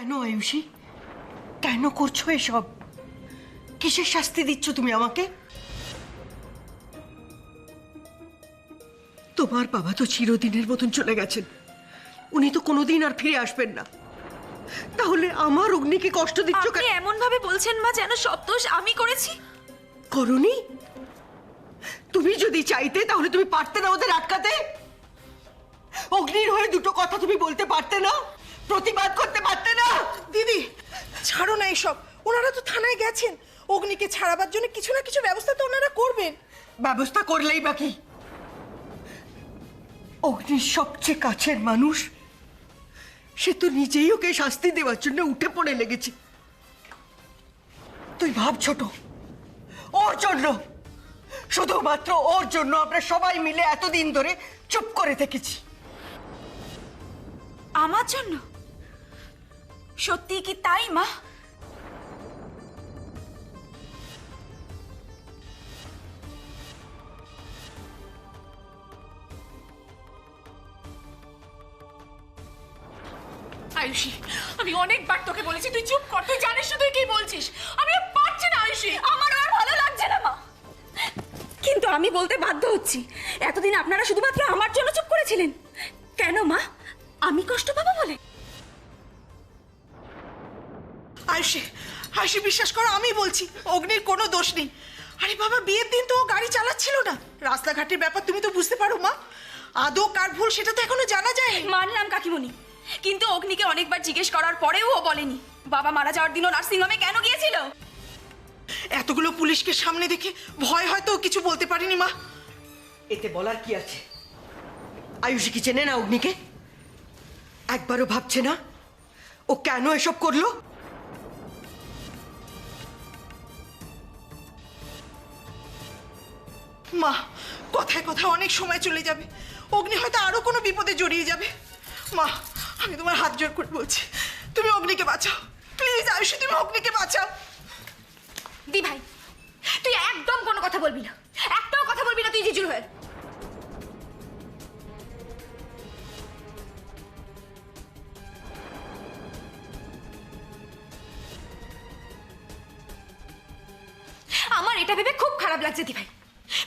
কেন আয়ুষী, কেন করছো এসব? কিসের শাস্তি দিচ্ছ তুমি আমাকে? তোমার বাবা তো চিরদিনের মতন চলে গেছেন, উনি তো কোনোদিন আর ফিরে আসবেন না। তাহলে আমার অগ্নিকে কষ্ট দিচ্ছ আপনি এমন ভাবে বলছেন মা যেন সব দোষ আমি করেছি। করনি? তুমি যদি চাইতে তাহলে তুমি পারতে না ওদের আটকাতে? অগ্নির হয়ে দুটো কথা তুমি বলতে পারতে না? প্রতিবাদ করতে পারতে না? দিদি ছাড়ো না এসব, ওনারা তো থানায় গেছেন, অগ্নিকে ছাড়াবার জন্য কিছু না কিছু ব্যবস্থা তো ওনারা করবেন। ব্যবস্থা করলেই বাকি। অগ্নির সবচেয়ে কাছের মানুষ, সে তো নিজেই ওকে শাস্তি দেওয়ার জন্য উঠে পড়ে লেগেছে। তুই ভাব ছোট, ওর জন্য, শুধুমাত্র ওর জন্য আমরা সবাই মিলে এতদিন ধরে চুপ করে থেকেছি। আমার জন্য? সত্যি কি তাই মা? আয়ুষী, আমি অনেকবার তোকে বলেছি তুই চুপ কর, তুই জানিস না তুই কি বলছিস। আমি আর পারছি না আয়ুষী, আমারও আর ভালো লাগছে না মা, কিন্তু আমি বলতে বাধ্য হচ্ছি। এতদিন আপনারা শুধুমাত্র আমার জন্য চুপ করেছিলেন কেন মা? আমি কষ্ট পাবো বলে? আয়ুষী, আয়ুষী বিশ্বাস করো, আমি বলছি অগ্নির কোনো দোষ নেই। আরে বাবা, বিয়ের দিন তো ও গাড়ি চালাচ্ছিল না, রাস্তাঘাটের ব্যাপার তুমি তো বুঝতে পারো মা। আদৌ কার ভুল সেটা তো এখনো জানা যায়। মানলাম কাকিমণি, কিন্তু অগ্নিকে অনেকবার জিজ্ঞেস করার পরেও ও বলেনি। বাবা মারা যাওয়ার দিনও নার্সিংহোমে কেন গিয়েছিল? এতগুলো পুলিশকে সামনে দেখে ভয় হয়তো কিছু বলতে পারিনি মা। এতে বলার কি আছে? আয়ুষী কি চেনে না অগ্নিকে? একবারও ভাবছে না ও কেন এসব করলো? মা, কথায় কথায় অনেক সময় চলে যাবে, অগ্নি হয়তো আরো কোনো বিপদে জড়িয়ে যাবে। মা, আমি তোমার হাত জোর করে বলছি, তুমি অগ্নিকে বাঁচাও প্লিজ। আয়ুষী, তুমি অগ্নিকে বাঁচাও। দি ভাই, তুই একদম কোনো কথা বলবি না, একটাও কথা বলবি না তুই জিজুর হয়ে। আমার এটা ভেবে খুব খারাপ লাগছে দি ভাই।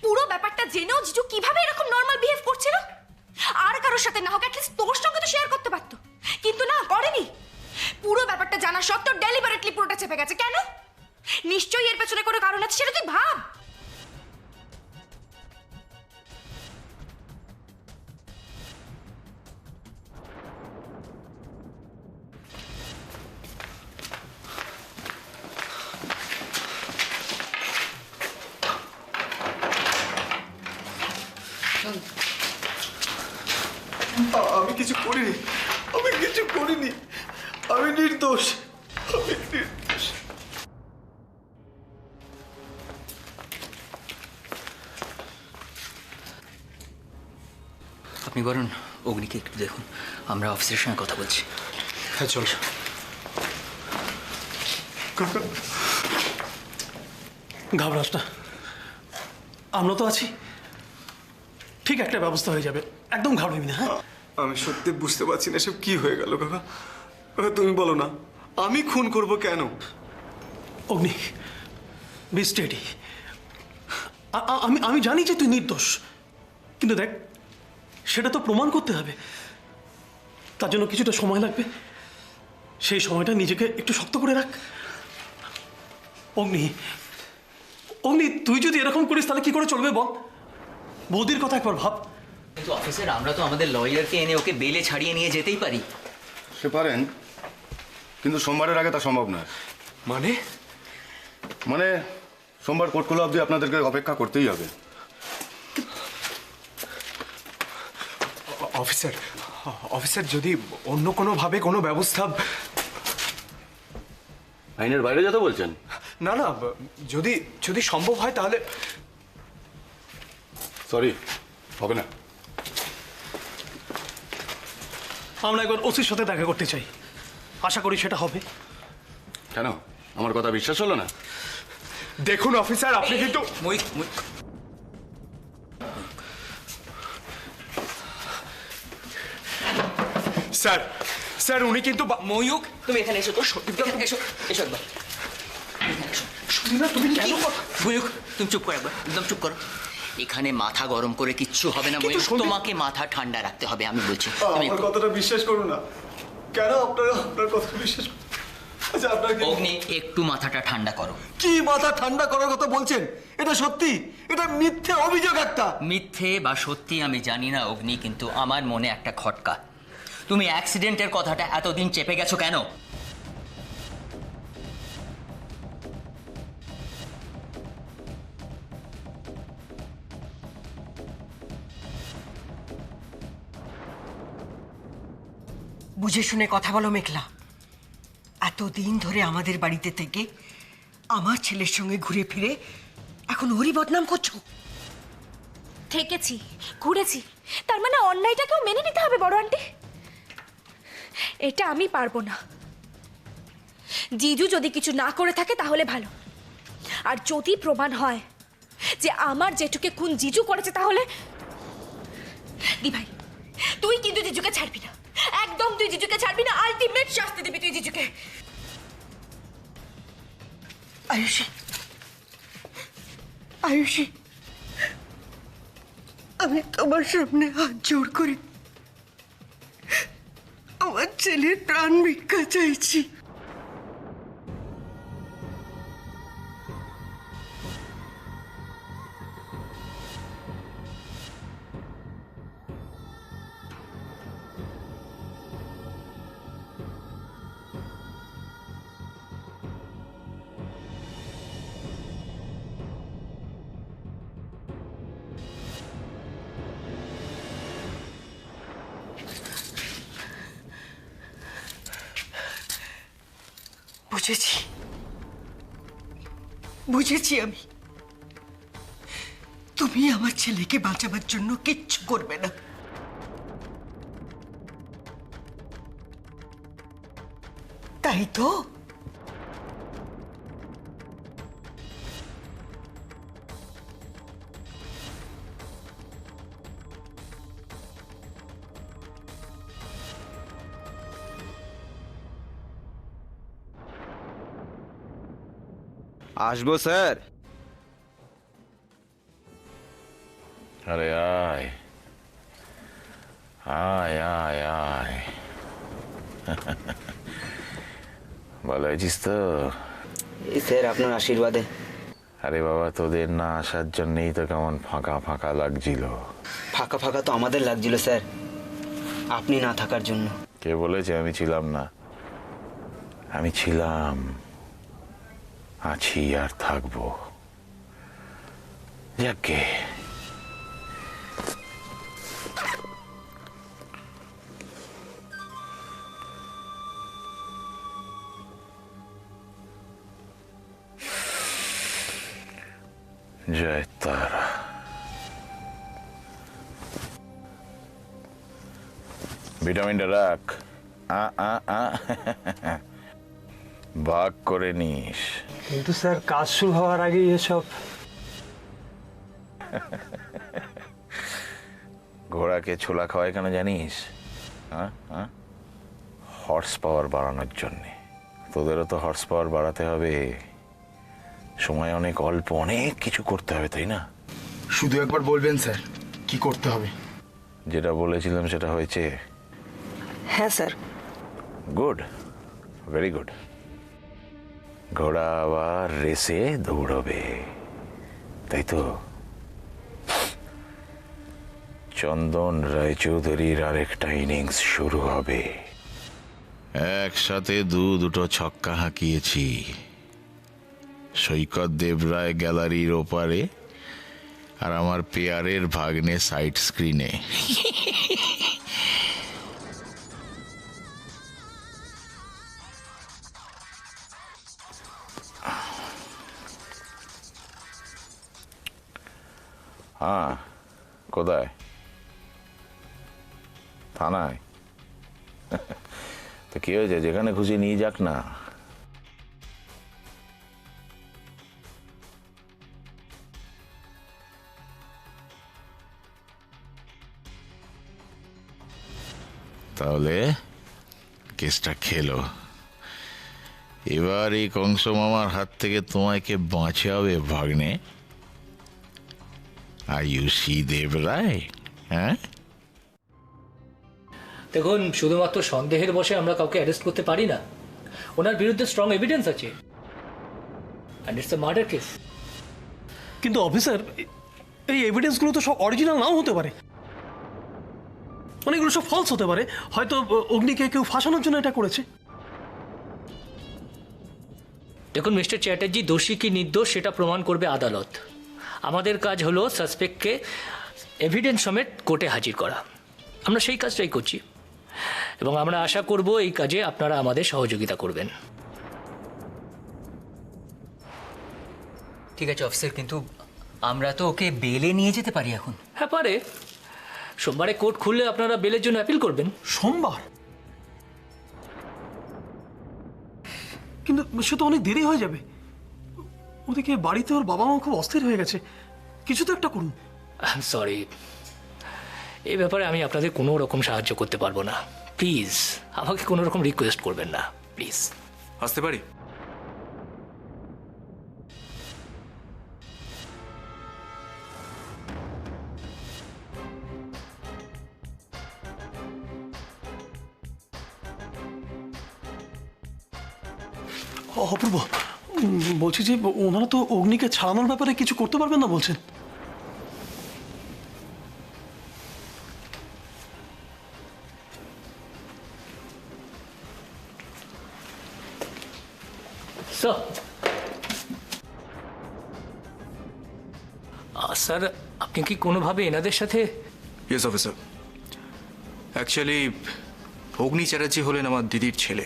পুরো ব্যাপারটা জেনেও জিজু কিভাবে এরকম নর্মাল বিহেভ করছিল, আর কারোর সাথে না হোক অ্যাটলিস্ট তোর সঙ্গে তো শেয়ার করতে পারতো, কিন্তু না, করেনি। পুরো ব্যাপারটা জানা সত্ত্বেও ডেলিবারেটলি পুরোটা চেপে গেছে কেন? নিশ্চয়ই এর পেছনে কোনো কারণ আছে, সেটা তুই ভাব। আমি কিছু করিনি, আমি কিছু করিনি, আমি নির্দোষ, আমি নির্দোষ। আপনি বরং অগ্নিকে একটু দেখুন, আমরা অফিসের সঙ্গে কথা বলছি। হ্যাঁ চল। কাকা, ঘাবড়াস না, আমরা তো আছি, ঠিক একটা ব্যবস্থা হয়ে যাবে, একদম ঘাবড়াবি না। হ্যাঁ, আমি সত্যি বুঝতে পারছি না সব কি হয়ে গেল। কাকা, কাকা তুমি বলো না, আমি খুন করব কেন? অগ্নি, বি স্টেডি। আমি জানি যে তুই নির্দোষ, কিন্তু দেখ, সেটা তো প্রমাণ করতে হবে, তার জন্য কিছুটা সময় লাগবে। সেই সময়টা নিজেকে একটু শক্ত করে রাখ। অগ্নি, অগ্নি, তুই যদি এরকম করিস তাহলে কি করে চলবে বল? বৌদির কথা একবার ভাব। কিন্তু অফিসের আমরা তো আমাদের লয়ারকে এনে ওকে বেলে ছাড়িয়ে নিয়ে যেতেই পারি। সে পারেন, কিন্তু সোমবারের আগে তা সম্ভব নয়। মানে? মানে সোমবার কোর্ট খোলা অবধি আপনাদেরকে অপেক্ষা করতেই হবে। অফিসার, অফিসার যদি অন্য কোনোভাবে কোনো ব্যবস্থা। আইনের বাইরে যেতে বলছেন? না না, যদি যদি সম্ভব হয় তাহলে। সরি, হবে না। আমরা একবার ওসির সাথে দেখা করতে চাই, আশা করি সেটা হবে। কেন, আমার কথা বিশ্বাস হলো না? দেখুন অফিসার, আপনি কিন্তু। স্যার, স্যার উনি কিন্তু ময়ূক তুমি এখানে এসো তো এখানে এসো এসো একবার তুমি কেন ময়ূক তুমি চুপ করো একবার একদম চুপ করো এখানে মাথা গরম করে কিচ্ছু হবে না ময়ূক তোমাকে মাথা ঠান্ডা রাখতে হবে আমি বলছি তুমি আমার কথাটা বিশ্বাস করুন না কেন আপনারা আপনার কথা বিশ্বাস করুন আচ্ছা আপনাকে অগ্নি একটু মাথাটা ঠান্ডা করো কি মাথা ঠান্ডা করার কথা বলছেন এটা সত্যি এটা মিথ্যে অভিযোগ একটা মিথ্যে বা সত্যি আমি জানি না অগ্নি কিন্তু আমার মনে একটা খটকা তুমি অ্যাক্সিডেন্টের কথাটা এতদিন চেপে গেছো কেন বুঝে শুনে কথা বলো মেঘলা এতদিন ধরে আমাদের বাড়িতে থেকে আমার ছেলের সঙ্গে ঘুরে ফিরে এখন ওরই বদনাম করছো। থেকেছি ঘুরেছি তার মানে অন্যায়টাকেও মেনে নিতে হবে বড় আন্টি এটা আমি পারবো না জিজু যদি কিছু না করে থাকে তাহলে ভালো আর যদি প্রমাণ হয় যে আমার জেঠুকে খুন জিজু করেছে তাহলে দি ভাই তুই কিন্তু জিজুকে ছাড়বি না একদম তুই জিজুকে ছাড়বি না আলটিমেট শাস্তি দিবি তুই জিজুকে আয়ুষী আয়ুষী আমি তোমার সামনে হাত জোড় করে আমার ছেলের প্রাণ ভিক্ষা চাইছি। বুঝেছি বুঝেছি আমি তুমি আমার ছেলেকে বাঁচাবার জন্য কিচ্ছু করবে না তাই তো আসবো স্যার। আরে আয় আয় আয় আয় ভালো আছিস তো? এই স্যার আপনার আশীর্বাদে আরে বাবা তোদের না আসার জন্যই তো কেমন ফাঁকা ফাঁকা লাগছিল। ফাঁকা ফাঁকা তো আমাদের লাগছিল স্যার আপনি না থাকার জন্য কে বলেছে আমি ছিলাম না? আমি ছিলাম, আছি আর থাকবো। যাকে জয় তারা। ভিটামিনটা রাখ, ভাগ করে নিস। কিন্তু স্যার কাজ শুরু হওয়ার আগেই এসব। ঘোড়াকে ছোলা খাওয়ায় কেন জানিস? হর্স পাওয়ার বাড়ানোর জন্যে। তোদেরও তো হর্স পাওয়ার বাড়াতে হবে, সময় অনেক অল্প, অনেক কিছু করতে হবে তাই না? শুধু একবার বলবেন স্যার কি করতে হবে? যেটা বলেছিলাম সেটা হয়েছে? হ্যাঁ স্যার। Good, very good. ঘোড়া আবার রেসে দৌড়বে, তাই তো? চন্দন রায়চৌধুরীর আরেকটা ইনিংস শুরু হবে। একসাথে দুটো ছক্কা হাঁকিয়েছি, সৈকত দেবরায় গ্যালারির ওপারে আর আমার পেয়ারের ভাগ্নে সাইড স্ক্রিনে। হ্যাঁ, কোথায়? থানায়? তো কি হয়েছে, যেখানে খুশি নিয়ে যাক না। তাহলে কেসটা খেলো, এবার এই কংস মামার হাত থেকে তোমাকে বাঁচাবে ভাগ্নে। আর ইউ সি দেব রায়, হ্যাঁ? দেখুন, শুধুমাত্র সন্দেহের বশে আমরা কাউকে অ্যারেস্ট করতে পারি না। ওনার বিরুদ্ধে স্ট্রং এভিডেন্স আছে, and it's a murder case. কিন্তু অফিসার, এই এভিডেন্সগুলো তো সব অরিজিনাল নাও হতে পারে, মানে এগুলো সব ফলস হতে পারে। হয়তো অগ্নিকে কেউ ফাঁসানোর জন্য এটা করেছে। দেখুন মিস্টার চ্যাটার্জি, দোষী কি নির্দোষ সেটা প্রমাণ করবে আদালত। আমাদের কাজ হলো সাসপেক্টকে এভিডেন্স সমেত কোর্টে হাজির করা। আমরা সেই কাজটাই করছি এবং আমরা আশা করব এই কাজে আপনারা আমাদের সহযোগিতা করবেন। ঠিক আছে অফিসার, কিন্তু আমরা তো ওকে বেলে নিয়ে যেতে পারি এখন। হ্যাঁ পারে, সোমবারে কোর্ট খুললে আপনারা বেলের জন্য অ্যাপিল করবেন। সোমবার? কিন্তু সে তো অনেক দেরি হয়ে যাবে। ওদিকে বাড়িতে ওর বাবা মা খুব অস্থির হয়ে গেছে, কিছু তো একটা করুন। সরি, এই ব্যাপারে আমি আপনাদের কোনো রকম সাহায্য করতে পারবো না। প্লিজ আমাকে কোনো রকম রিকোয়েস্ট করবেন না, প্লিজ। আসতে পারি? অপূর্ব, বলছি যে ওনারা তো অগ্নিকে ছাড়ানোর ব্যাপারে কিছু করতে পারবেন না বলছেন। স্যার, আপনি কি কোনোভাবে এনাদের সাথে? ইয়েস অফিসার, অ্যাকচুয়ালি অগ্নি চ্যাটার্জি হলেন আমার দিদির ছেলে,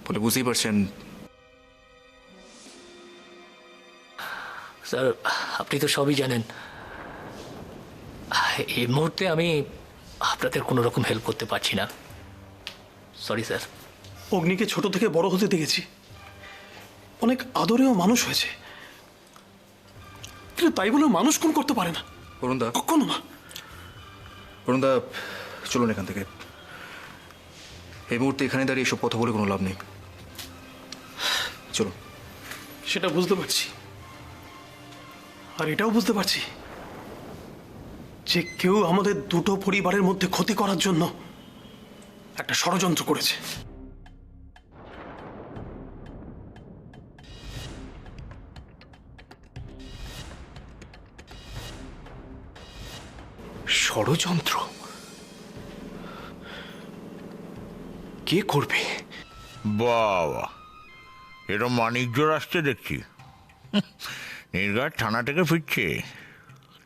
বলে বুঝতেই পারছেন। স্যার, আপনি তো সবই জানেন। এই মুহূর্তে আমি আপনাদের কোনো রকম হেল্প করতে পারছি না, সরি স্যার। অগ্নিকে ছোট থেকে বড় হতে দেখেছি, অনেক আদরেও মানুষ হয়েছে, কিন্তু তাই বলে মানুষ খুন করতে পারে না। বরুণদা, কখনো না। বরুণদা, চলুন এখান থেকে। এই মুহূর্তে এখানে দাঁড়িয়ে এসব কথা বলে কোনো লাভ নেই, চলুন। সেটা বুঝতে পারছি, আর এটাও বুঝতে পারছি যে কেউ আমাদের দুটো পরিবারের মধ্যে ক্ষতি করার জন্য একটা ষড়যন্ত্র করেছে। ষড়যন্ত্র? কে করবে? বাবা, এরম মানিকজোর আসছে দেখছি। নির্ঘাট থানা থেকে ফিরছে।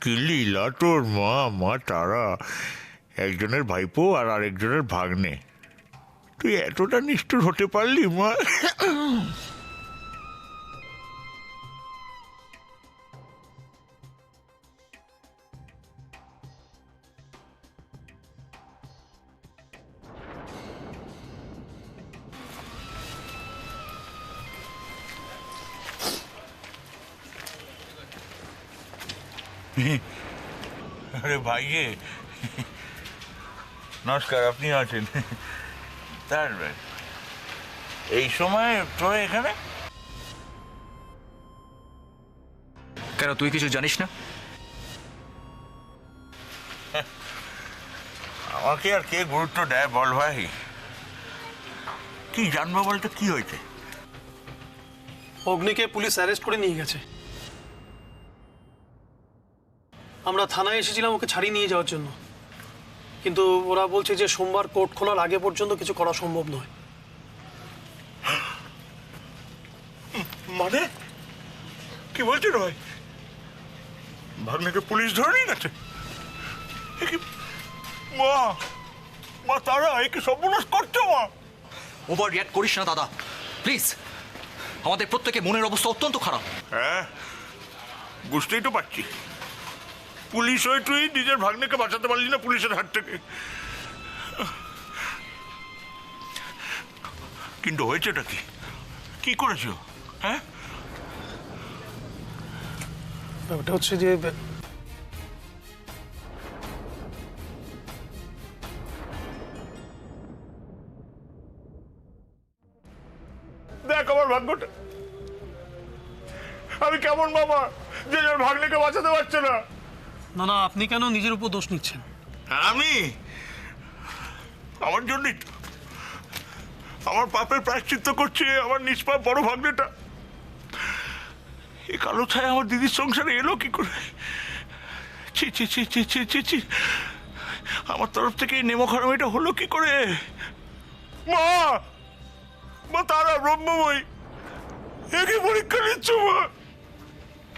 কি লীলা তোর! মা তারা, একজনের ভাইপো আর আরেকজনের ভাগ্নে। তুই এতটা নিষ্ঠুর হতে পারলি মা? আরে ভাই, নমস্কার, আপনি আছেন? তার এই সময় তোরা এখানে? কেন, তুই কিছু জানিস না? আমাকে আর কে গুরুত্ব দেয় বল ভাই? কি জানবো বলতে, কি হয়েছে? অগ্নিকে পুলিশ অ্যারেস্ট করে নিয়ে গেছে। আমরা থানায় এসেছিলাম ওকে ছাড়িয়ে নিয়ে যাওয়ার জন্য, কিন্তু ওরা বলছে যে সোমবার কোর্ট খোলার আগে পর্যন্ত কিছু করা সম্ভব নয়। মানে কি বলছেন ভাই? ভাগ্নেকে পুলিশ ধরে নিয়ে গেছে? মা তারা একে সর্বনাশ করছে। মা, ওভার রিয়াক্ট করিস না দাদা, প্লিজ। আমাদের প্রত্যেকের মনের অবস্থা অত্যন্ত খারাপ। হ্যাঁ, বুঝতেই তো পারছি। পুলিশ হয়ে তুই নিজের ভাগ্নেকে বাঁচাতে পারলি না পুলিশের হাত থেকে। কিন্তু হয়েছেটা কি? কি করেছ? হ্যাঁ, ওটা হচ্ছে যে দেখ আমার ভাগ্যটা। আমি কেমন বাবা যে যার ভাগ্নেকে বাঁচাতে পারছে না। না না, আপনি কেন নিজের উপর দোষ নিচ্ছেন? আমি আমার জন্যই তো। আমার পাপের প্রায়শ্চিত্ত করছে আমার নিষ্পাপ বড় ভাগ্নেটা। এই কালো ছায়া আমার দিদির সংসারে এলো কি করে? ছি ছি ছি ছি ছি ছি ছি, আমার তরফ থেকে এই নেমখারামিটা হলো কি করে? মা, মা তারা ব্রহ্মময়ী, একই পরীক্ষা নিচ্ছ মা,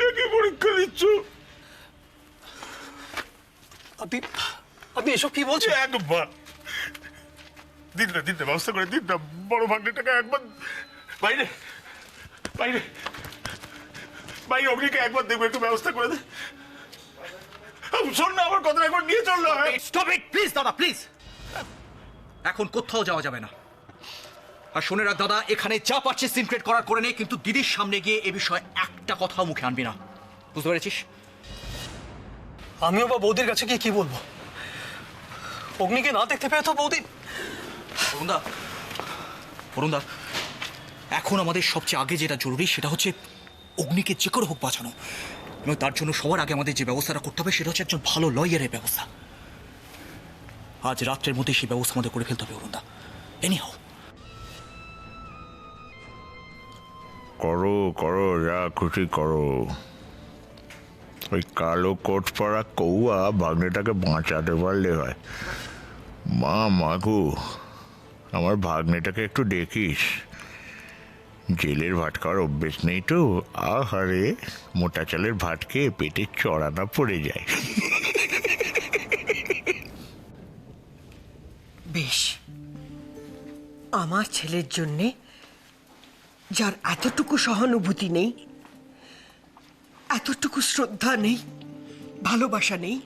একই পরীক্ষা নিচ্ছ। আপনি আপনি এসব কি বলছেন? একবার দিন না, দিন না, ব্যবস্থা করে দিন না। বড় ভাগ্নেটাকে একবার বাইরে বাইরে বাইরে অগ্নিকে একবার দেখবো, একটু ব্যবস্থা করে দে। শোন না আমার কথা, একবার নিয়ে চল না। স্টপ ইট প্লিজ দাদা, প্লিজ। এখন কোথাও যাওয়া যাবে না। আর শোনে রাখ দাদা, এখানে যা পারছিস সিনক্রেট করার করে নে, কিন্তু দিদির সামনে গিয়ে এ বিষয়ে একটা কথাও মুখে আনবি না, বুঝতে পেরেছিস? আমিও বা বৌদির কাছে গিয়ে কি বলবো? অগ্নিকে না দেখতে পেয়ে তো বৌদি। অরুণদা, অরুণদা, এখন আমাদের সবচেয়ে আগে যেটা জরুরি সেটা হচ্ছে অগ্নিকে যে করে হোক বাঁচানো, এবং তার জন্য সবার আগে আমাদের যে ব্যবস্থাটা করতে হবে সেটা হচ্ছে একজন ভালো লয়ারের ব্যবস্থা। আজ রাত্রের মধ্যে সেই ব্যবস্থা আমাদের করে ফেলতে হবে অরুণদা, এনিহাউ। করো করো, যা খুশি করো। ওই কালো কোট পরা কৌয়া ভাগ্নেটাকে বাঁচাতে পারলে হয়। মা মাগু, আমার ভাগ্নেটাকে একটু দেখিস। জেলের ভাত খাওয়ার অভ্যেস নেই তো, আহারে মোটা চালের ভাত খেয়ে পেটে চড়ানা পড়ে যায়। বেশ, আমার ছেলের জন্যে যার এতটুকু সহানুভূতি নেই, এতটুকু শ্রদ্ধা নেই, ভালোবাসা নেই,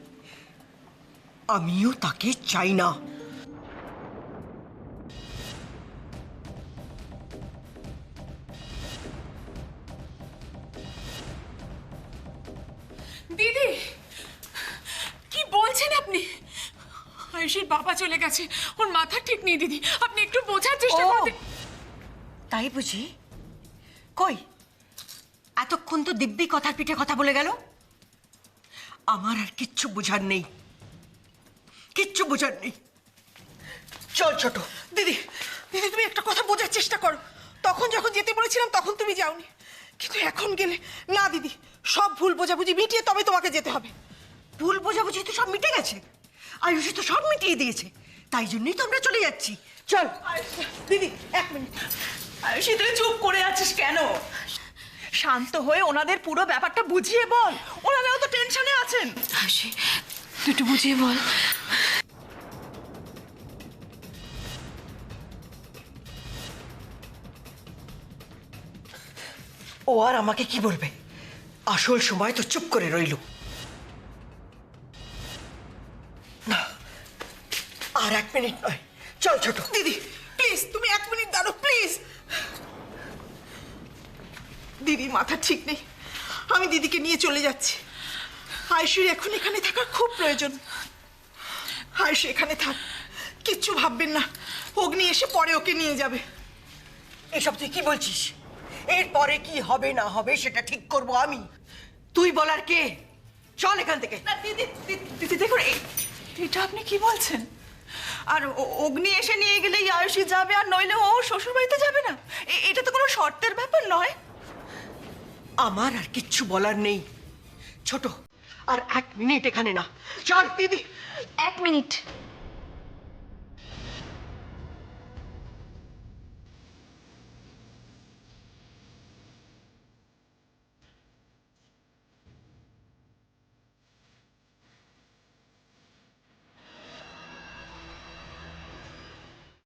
আমিও তাকে চাই না। দিদি, কি বলছেন আপনি? আয়ুষীর বাবা চলে গেছে, ওর মাথা ঠিক নেই দিদি, আপনি একটু বোঝার চেষ্টা করতে। তাই বুঝি? কই, এতক্ষণ তো দিব্যি কথার পিঠে কথা বলে গেল। আমার আর কিচ্ছু বোঝার নেই, কিচ্ছু বোঝার নেই। চল ছোট। দিদি, দিদি তুমি একটা কথা বোঝার চেষ্টা করো। তখন যখন যেতে বলেছিলাম তখন তুমি যাওনি, কিন্তু এখন গেলে না। দিদি, সব ভুল বোঝাবুঝি মিটিয়ে তবে তোমাকে যেতে হবে। ভুল বোঝাবুঝি তো সব মিটে গেছে, আয়ুষী তো সব মিটিয়ে দিয়েছে, তাই জন্যই তো আমরা চলে যাচ্ছি। চল। দিদি, 1 মিনিট। আয়ুষী, তুই চুপ করে আছিস কেন? শান্ত হয়ে ওনাদের পুরো ব্যাপারটা বুঝিয়ে বল, ওনারাও তো টেনশনে আছেন। আয়ুষী, তুই একটু বুঝিয়ে বল। ও আর আমাকে কি বলবে? আসল সময় তো চুপ করে রইল। না, আর 1 মিনিট নয়, চল ছোট। দিদি প্লিজ, তুমি 1 মিনিট দাঁড়ো প্লিজ। দিদির মাথা ঠিক নেই, আমি দিদিকে নিয়ে চলে যাচ্ছি। আয়ুষীর এখন এখানে থাকার খুব প্রয়োজন। আয়ুষী এখানে থাক, কিচ্ছু ভাববেন না। অগ্নি এসে পরে ওকে নিয়ে যাবে। এসব তুই কি বলছিস? এরপরে কি হবে না হবে সেটা ঠিক করব আমি, তুই বলার কে? চল এখান থেকে। না দিদি, দিদি দেখুন, এটা আপনি কি বলছেন? আর অগ্নি এসে নিয়ে গেলেই আয়ুষী যাবে, আর নইলে ও শ্বশুর বাড়িতে যাবে না? এটা তো কোনো শর্তের ব্যাপার নয়। আমার আর কিচ্ছু বলার নেই ছোট, আর 1 মিনিট এখানে না। চল। দিদি 1 মিনিট।